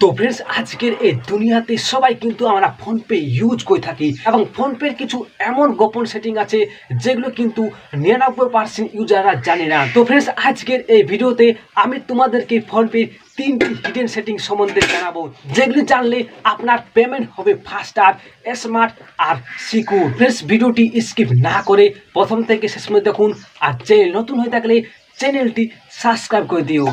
তো फ्रेंड्स আজকের এই দুনিয়াতে সবাই কিন্তু আমরা ফোন পে ইউজ করে থাকি এবং ফোন পের কিছু এমন গোপন সেটিং আছে যেগুলো কিন্তু 99% ইউজাররা জানে না। তো फ्रेंड्स আজকের এই ভিডিওতে আমি তোমাদেরকে ফোন পে তিনটি হিডেন সেটিং সম্বন্ধে জানাবো, যেগুলো জানলে আপনার পেমেন্ট হবে ফাস্টার, স্মার্ট আর সিকিউর। फ्रेंड्स ভিডিওটি স্কিপ না করে প্রথম থেকে শেষ পর্যন্ত দেখুন, আর চ্যানেল নতুন হয়ে থাকলে চ্যানেলটি সাবস্ক্রাইব করে দিও।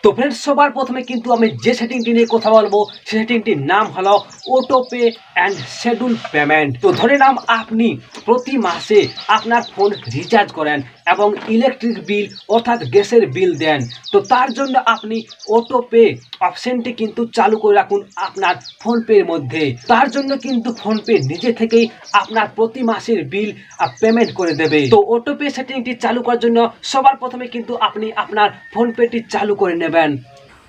তো फ्रेंड्स সবার প্রথমে কিন্তু আমি যে সেটিংটি নিয়ে কথা বলবো সেই সেটিংটির নাম হলো auto pay and schedule payment. তো ধরে নাম আপনি প্রতি মাসে আপনার ফোন রিচার্জ করেন এবং ইলেকট্রিক বিল অর্থাৎ গ্যাসের বিল দেন, তো তার জন্য আপনি অটো পে অপশনটি কিন্তু চালু করে রাখুন আপনার ফোন পের মধ্যে। তার জন্য কিন্তু ফোন পে নিজে থেকেই আপনার প্রতি মাসের বিল পেমেন্ট করে দেবে। তো অটো পে সেটিংটি চালু করার জন্য সবার প্রথমে কিন্তু আপনি আপনার ফোন পেটি চালু করে নেবেন।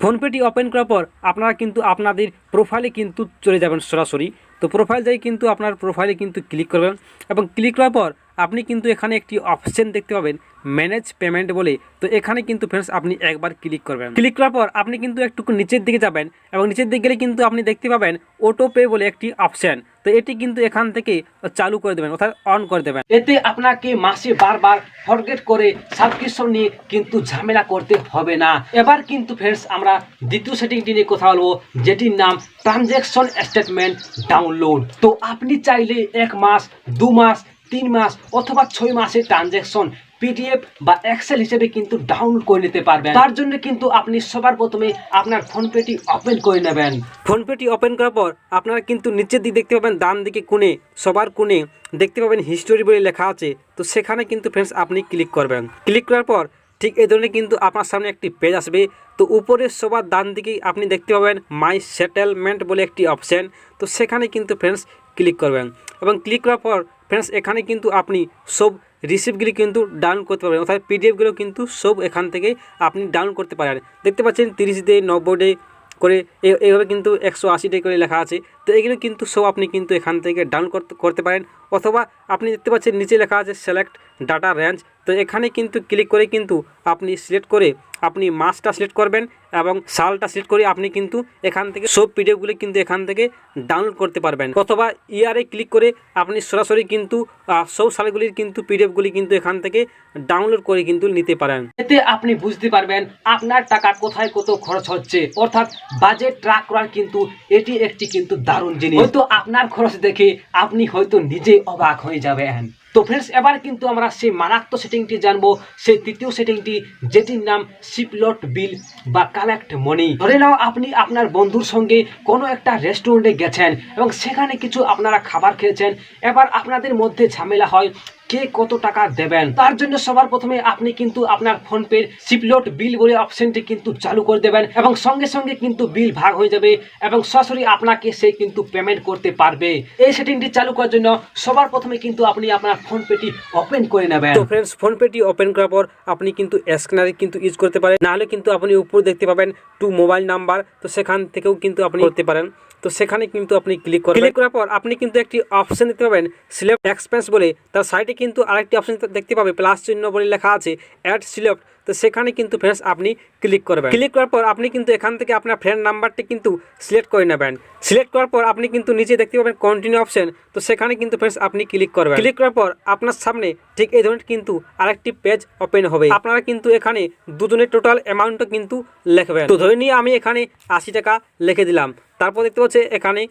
ফোন পেটি ওপেন করার পর আপনারা কিন্তু আপনাদের প্রোফাইলে কিন্তু চলে যাবেন সরাসরি। তো প্রোফাইল যাই কিন্তু আপনার প্রোফাইলে কিন্তু ক্লিক করবেন এবং ক্লিক করার পর আপনি কিন্তু এখানে একটি অপশন দেখতে পাবেন ম্যানেজ পেমেন্ট বলে। তো এখানে কিন্তু फ्रेंड्स আপনি একবার ক্লিক করবেন। ক্লিক করার পর আপনি কিন্তু একটু নিচের দিকে যাবেন এবং নিচের দিকে গেলে কিন্তু আপনি দেখতে পাবেন অটো পে বলে একটি অপশন। তো এটি কিন্তু এখান থেকে চালু করে দেবেন অর্থাৎ অন করে দেবেন। এতে আপনাকে মাসে বারবার ফরগেট করে সাবস্ক্রিপশন নিয়ে কিন্তু ঝামেলা করতে হবে না। এবার কিন্তু फ्रेंड्स আমরা দ্বিতীয় সেটিংটি নিয়ে কথা বলবো, যেটির নাম ট্রানজ্যাকশন স্টেটমেন্ট ডাউনলোড। তো আপনি চাইলে 1 মাস, 2 মাস, 3 মাস অথবা 6 মাসের ট্রানজ্যাকশন পিডিএফ বা এক্সেল হিসেবে কিন্তু ডাউনলোড করে নিতে পারবেন। তার জন্য কিন্তু আপনি সবার প্রথমে আপনার ফোন পেটি ওপেন করে নেবেন। ফোন পেটি ওপেন করার পর আপনারা কিন্তু নিচের দিকে দেখতে পাবেন ডান দিকে কোণে সবার কোণে দেখতে পাবেন হিস্টোরি বলে লেখা আছে। তো সেখানে কিন্তু फ्रेंड्स আপনি ক্লিক করবেন। ক্লিক করার পর ঠিক এই ধরনের কিন্তু আপনার সামনে একটি পেজ আসবে। তো উপরের সবার ডান দিকে আপনি দেখতে পাবেন মাই সেটেলমেন্ট বলে একটি অপশন। তো সেখানে কিন্তু फ्रेंड्स ক্লিক করবেন এবং ক্লিক করার পর फ्रेंड्स এখানে কিন্তু আপনি সব রিসিপ্টগুলি কিন্তু ডাউনলোড করতে পারবেন অর্থাৎ পিডিএফগুলো কিন্তু সব এখান থেকে আপনি ডাউনলোড করতে পারেন। দেখতে পাচ্ছেন 30 ডে, 90 ডে করে এইভাবে কিন্তু 180 ডে করে লেখা আছে। তো এগুলো কিন্তু সব আপনি কিন্তু এখান থেকে ডাউনলোড করতে পারেন, অথবা আপনি দেখতে পাচ্ছেন নিচে লেখা আছে সিলেক্ট ডাটা রেঞ্জ। তো এখানে কিন্তু ক্লিক করে কিন্তু আপনি সিলেক্ট করে আপনি মাসটা সিলেক্ট করবেন এবং সালটা সিলেক্ট করে আপনি কিন্তু এখান থেকে সব পিডিএফগুলি কিন্তু এখান থেকে ডাউনলোড করতে পারবেন, অথবা ইয়ারে ক্লিক করে আপনি সরাসরি কিন্তু সব সালগুলির কিন্তু পিডিএফগুলি কিন্তু এখান থেকে ডাউনলোড করে কিন্তু নিতে পারেন। এতে আপনি বুঝতে পারবেন আপনার টাকা কোথায় কত খরচ হচ্ছে, অর্থাৎ বাজেট ট্র্যাক করার কিন্তু এটি একটি কিন্তু দারুণ জিনিস। হয়তো আপনার খরচ দেখে আপনি হয়তো নিজে অবাক হয়ে যাবেন। তো फ्रेंड्स এবার কিন্তু আমরা সেই মারাত্মক সেটিংটি জানবো, সেই তৃতীয় সেটিংটি, যেটির নাম শিপলট বিল বা কালেক্ট মানি। ধরে নাও আপনি আপনার বন্ধুর সঙ্গে কোনো একটা রেস্টুরেন্টে গেছেন এবং সেখানে কিছু আপনারা খাবার খেয়েছেন। এবার আপনাদের মধ্যে ঝামেলা হয় কে কত টাকা দেবেন। তার জন্য সবার প্রথমে আপনি কিন্তু আপনার ফোন পের শিপলট বিল বলে অপশনটি কিন্তু চালু করে দেবেন এবং সঙ্গে সঙ্গে কিন্তু বিল ভাগ হয়ে যাবে এবং সরাসরি আপনাকে সে কিন্তু পেমেন্ট করতে পারবে। এই সেটিংটি চালু করার জন্য সবার প্রথমে কিন্তু আপনি আপনার ফোন পেটি ওপেন করে নেবেন। তো फ्रेंड्स ফোন পেটি ওপেন করার পর আপনি কিন্তু স্ক্যানারে কিন্তু ইউজ করতে পারেন, নাহলে কিন্তু আপনি উপর দেখতে পাবেন টু মোবাইল নাম্বার। তো সেখান থেকেও কিন্তু আপনি করতে পারেন। তো সেখানে কিন্তু আপনি ক্লিক করবেন। ক্লিক করার পর আপনি কিন্তু একটি অপশন দেখতে পাবেন সিলেক্ট এক্সপেন্স বলে। তার সাইডে কিন্তু আরেকটি অপশন দেখতে পাবে প্লাস চিহ্ন বলে লেখা আছে অ্যাড সিলেক্ট। তো সেখানে কিন্তু फ्रेंड्स আপনি ক্লিক করবেন। ক্লিক করার পর আপনি কিন্তু এখান থেকে আপনার ফ্রেন্ড নাম্বারটি কিন্তু সিলেক্ট করে নেবেন। সিলেক্ট করার পর আপনি কিন্তু নিচে দেখতে পাবেন কন্টিনিউ অপশন। তো সেখানে কিন্তু फ्रेंड्स আপনি ক্লিক করবেন। ক্লিক করার পর আপনার সামনে ঠিক এই ধরনের কিন্তু আরেকটি পেজ ওপেন হবে। আপনারা কিন্তু এখানে দুজনের টোটাল অ্যামাউন্টটা কিন্তু লিখবেন। তো ধরে নিয়ে আমি এখানে 80 টাকা লিখে দিলাম। তারপর দেখতে পাচ্ছেন এখানে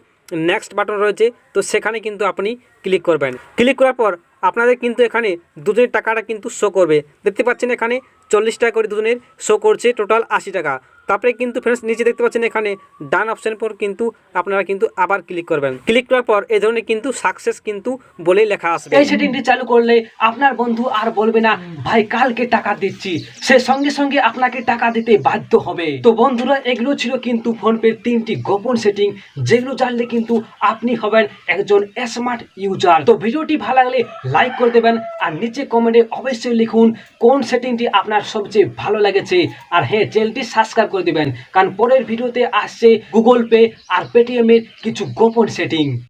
নেক্সট বাটন রয়েছে। তো সেখানে কিন্তু আপনি ক্লিক করবেন। ক্লিক করার পর আপনাদের কিন্তু এখানে দুজনের টাকাটা কিন্তু শো করবে। দেখতে পাচ্ছেন এখানে 40 টাকা করে দুজনের শো করছে, টোটাল 80 টাকা। তারপরে কিন্তু फ्रेंड्स নিচে দেখতে পাচ্ছেন এখানে ডান অপশন পর কিন্তু আপনারা কিন্তু আবার ক্লিক করবেন। ক্লিক করার পর এই ধরনের কিন্তু সাকসেস কিন্তু বলে লেখা আসবে। এই সেটিংটি চালু করলে আপনার বন্ধু আর বলবে না ভাই কালকে টাকা দিচ্ছি, সে সঙ্গে সঙ্গে আপনাকে টাকা দিতে বাধ্য হবে। তো বন্ধুরা, এগুলো ছিল কিন্তু ফোন পের 3টি গোপন সেটিং, যেগুলো জানলে কিন্তু আপনি হবেন একজন স্মার্ট ইউজার। তো ভিডিওটি ভালো লাগলে লাইক করে দেবেন আর নিচে কমেন্টে অবশ্যই লিখুন কোন সেটিংটি আপনার সবচেয়ে ভালো লেগেছে। আর হ্যাঁ, চ্যানেলটি সাবস্ক্রাইব করে দিবেন, কারণ পরের ভিডিওতে আসছে গুগল পে আর পেটিএম এর কিছু গোপন সেটিং।